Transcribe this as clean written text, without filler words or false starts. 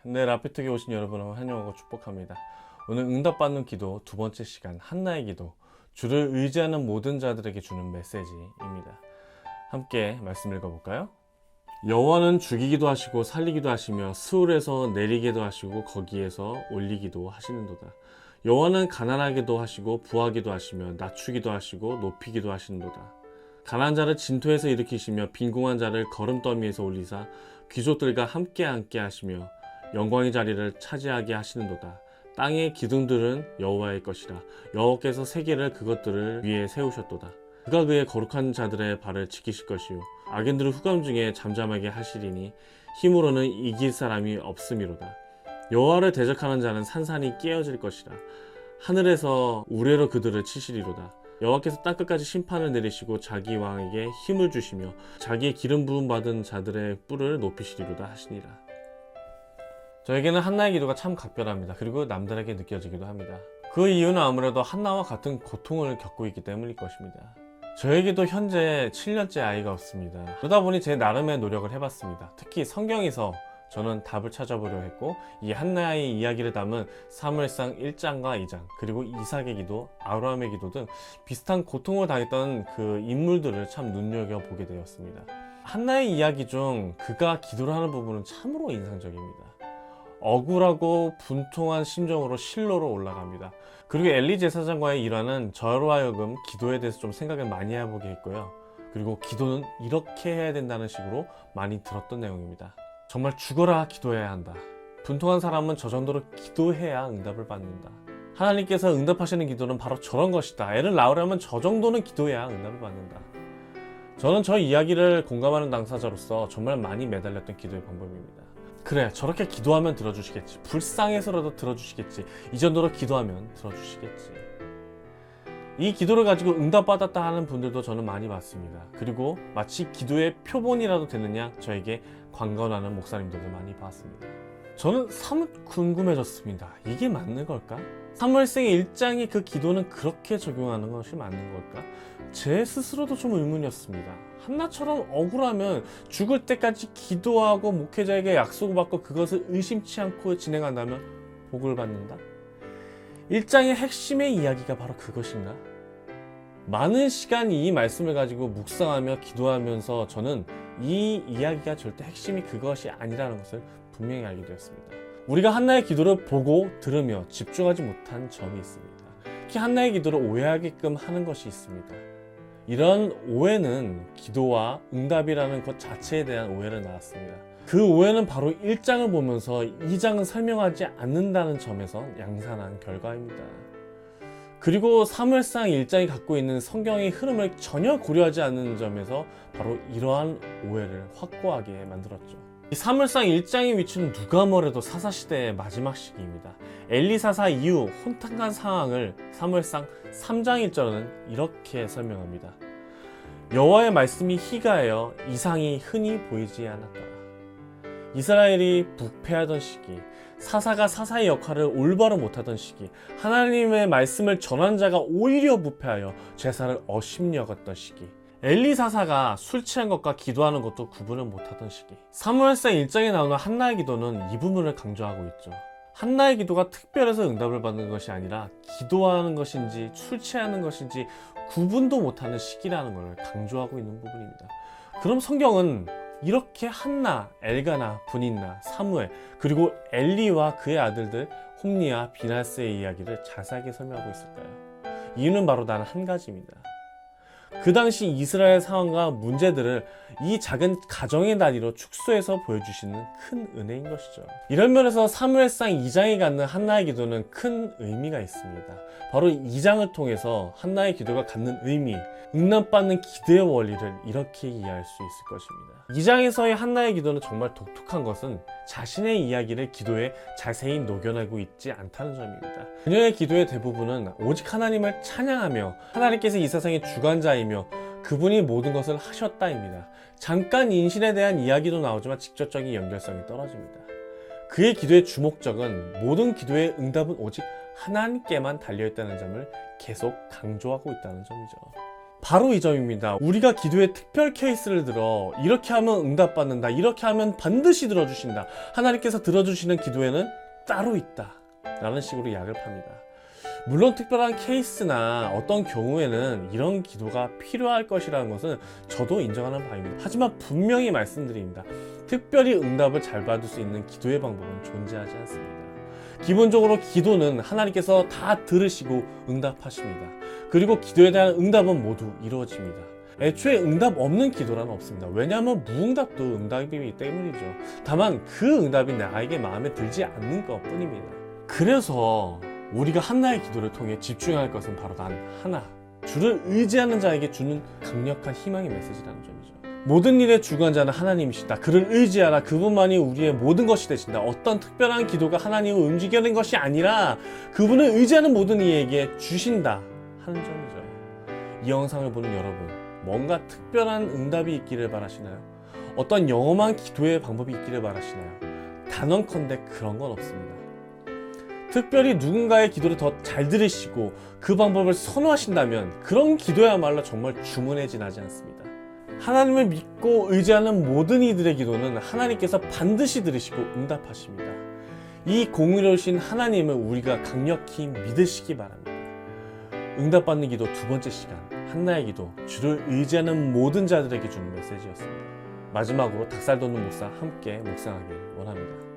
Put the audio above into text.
네, 라피톡에 오신 여러분을 환영하고 축복합니다. 오늘 응답받는 기도 두 번째 시간, 한나의 기도, 주를 의지하는 모든 자들에게 주는 메시지입니다. 함께 말씀 읽어볼까요? 여호와는 죽이기도 하시고 살리기도 하시며 스울에서 내리기도 하시고 거기에서 올리기도 하시는도다. 여호와는 가난하게도 하시고 부하기도 하시며 낮추기도 하시고 높이기도 하시는도다. 가난한 자를 진토에서 일으키시며 빈궁한 자를 거름더미에서 올리사 귀족들과 함께 앉게 하시며 영광의 자리를 차지하게 하시는도다. 땅의 기둥들은 여호와의 것이라. 여호와께서 세계를 그것들을 위에 세우셨도다. 그가 그의 거룩한 자들의 발을 지키실 것이요 악인들을 후감 중에 잠잠하게 하시리니 힘으로는 이길 사람이 없음이로다. 여호와를 대적하는 자는 산산이 깨어질 것이라. 하늘에서 우레로 그들을 치시리로다. 여호와께서 땅끝까지 심판을 내리시고 자기 왕에게 힘을 주시며 자기의 기름 부음 받은 자들의 뿔을 높이시리로다 하시니라. 저에게는 한나의 기도가 참 각별합니다. 그리고 남들에게 느껴지기도 합니다. 그 이유는 아무래도 한나와 같은 고통을 겪고 있기 때문일 것입니다. 저에게도 현재 7년째 아이가 없습니다. 그러다 보니 제 나름의 노력을 해봤습니다. 특히 성경에서 저는 답을 찾아보려 했고, 이 한나의 이야기를 담은 사무엘상 1장과 2장, 그리고 이삭의 기도, 아브라함의 기도 등 비슷한 고통을 당했던 그 인물들을 참 눈여겨보게 되었습니다. 한나의 이야기 중 그가 기도를 하는 부분은 참으로 인상적입니다. 억울하고 분통한 심정으로 실로로 올라갑니다. 그리고 엘리 제사장과의 일화는 저로 하여금 기도에 대해서 좀 생각을 많이 해보게 했고요. 그리고 기도는 이렇게 해야 된다는 식으로 많이 들었던 내용입니다. 정말 죽어라 기도해야 한다. 분통한 사람은 저 정도로 기도해야 응답을 받는다. 하나님께서 응답하시는 기도는 바로 저런 것이다. 애를 낳으려면 저 정도는 기도해야 응답을 받는다. 저는 저 이야기를 공감하는 당사자로서 정말 많이 매달렸던 기도의 방법입니다. 그래, 저렇게 기도하면 들어주시겠지. 불쌍해서라도 들어주시겠지. 이 정도로 기도하면 들어주시겠지. 이 기도를 가지고 응답받았다 하는 분들도 저는 많이 봤습니다. 그리고 마치 기도의 표본이라도 되느냐 저에게 관건하는 목사님들도 많이 봤습니다. 저는 사뭇 궁금해졌습니다. 이게 맞는 걸까? 사무엘상의 1장의 그 기도는 그렇게 적용하는 것이 맞는 걸까? 제 스스로도 좀 의문이었습니다. 한나처럼 억울하면 죽을 때까지 기도하고 목회자에게 약속을 받고 그것을 의심치 않고 진행한다면 복을 받는다? 1장의 핵심의 이야기가 바로 그것인가? 많은 시간 이 말씀을 가지고 묵상하며 기도하면서 저는 이 이야기가 절대 핵심이 그것이 아니라는 것을 분명히 알게 되었습니다. 우리가 한나의 기도를 보고 들으며 집중하지 못한 점이 있습니다. 특히 한나의 기도를 오해하게끔 하는 것이 있습니다. 이런 오해는 기도와 응답이라는 것 자체에 대한 오해를 낳았습니다. 그 오해는 바로 1장을 보면서 2장은 설명하지 않는다는 점에서 양산한 결과입니다. 그리고 사무엘상 1장이 갖고 있는 성경의 흐름을 전혀 고려하지 않는 점에서 바로 이러한 오해를 확고하게 만들었죠. 이 사무엘상 1장의 위치는 누가 뭐래도 사사시대의 마지막 시기입니다. 엘리 사사 이후 혼탁한 상황을 사무엘상 3장 1절은 이렇게 설명합니다. 여호와의 말씀이 희가하여 이상이 흔히 보이지 않았더라. 이스라엘이 부패하던 시기, 사사가 사사의 역할을 올바로 못하던 시기, 하나님의 말씀을 전한 자가 오히려 부패하여 제사를 어심히 여겼던 시기, 엘리 사사가 술 취한 것과 기도하는 것도 구분을 못하던 시기. 사무엘상 1장에 나오는 한나의 기도는 이 부분을 강조하고 있죠. 한나의 기도가 특별해서 응답을 받는 것이 아니라 기도하는 것인지 술 취하는 것인지 구분도 못하는 시기라는 걸 강조하고 있는 부분입니다. 그럼 성경은 이렇게 한나, 엘가나, 분인나, 사무엘, 그리고 엘리와 그의 아들들 홈리와 비나스의 이야기를 자세하게 설명하고 있을까요? 이유는 바로 단 한 가지입니다. 그 당시 이스라엘 상황과 문제들을 이 작은 가정의 단위로 축소해서 보여주시는 큰 은혜인 것이죠. 이런 면에서 사무엘상 2장에 갖는 한나의 기도는 큰 의미가 있습니다. 바로 2장을 통해서 한나의 기도가 갖는 의미, 응답받는 기도의 원리를 이렇게 이해할 수 있을 것입니다. 2장에서의 한나의 기도는 정말 독특한 것은 자신의 이야기를 기도에 자세히 녹여내고 있지 않다는 점입니다. 그녀의 기도의 대부분은 오직 하나님을 찬양하며 하나님께서 이 세상의 주관자이며 그분이 모든 것을 하셨다입니다. 잠깐 인신에 대한 이야기도 나오지만 직접적인 연결성이 떨어집니다. 그의 기도의 주목적은 모든 기도의 응답은 오직 하나님께만 달려있다는 점을 계속 강조하고 있다는 점이죠. 바로 이 점입니다. 우리가 기도의 특별 케이스를 들어 이렇게 하면 응답받는다, 이렇게 하면 반드시 들어주신다, 하나님께서 들어주시는 기도에는 따로 있다 라는 식으로 약을 팝니다. 물론 특별한 케이스나 어떤 경우에는 이런 기도가 필요할 것이라는 것은 저도 인정하는 바입니다. 하지만 분명히 말씀드립니다. 특별히 응답을 잘 받을 수 있는 기도의 방법은 존재하지 않습니다. 기본적으로 기도는 하나님께서 다 들으시고 응답하십니다. 그리고 기도에 대한 응답은 모두 이루어집니다. 애초에 응답 없는 기도란 없습니다. 왜냐하면 무응답도 응답이기 때문이죠. 다만 그 응답이 나에게 마음에 들지 않는 것 뿐입니다. 그래서 우리가 한나의 기도를 통해 집중해야 할 것은 바로 단 하나, 주를 의지하는 자에게 주는 강력한 희망의 메시지라는 점이죠. 모든 일의 주관자는 하나님이시다. 그를 의지하라. 그분만이 우리의 모든 것이 되신다. 어떤 특별한 기도가 하나님을 움직이는 것이 아니라 그분을 의지하는 모든 이에게 주신다 하는 점이죠. 이 영상을 보는 여러분, 뭔가 특별한 응답이 있기를 바라시나요? 어떤 영험한 기도의 방법이 있기를 바라시나요? 단언컨대 그런 건 없습니다. 특별히 누군가의 기도를 더 잘 들으시고 그 방법을 선호하신다면 그런 기도야말로 정말 주문에 지나지 않습니다. 하나님을 믿고 의지하는 모든 이들의 기도는 하나님께서 반드시 들으시고 응답하십니다. 이 공의로우신 하나님을 우리가 강력히 믿으시기 바랍니다. 응답받는 기도 두 번째 시간, 한나의 기도, 주를 의지하는 모든 자들에게 주는 메시지였습니다. 마지막으로 닭살 돋는 목사 함께 묵상하길 원합니다.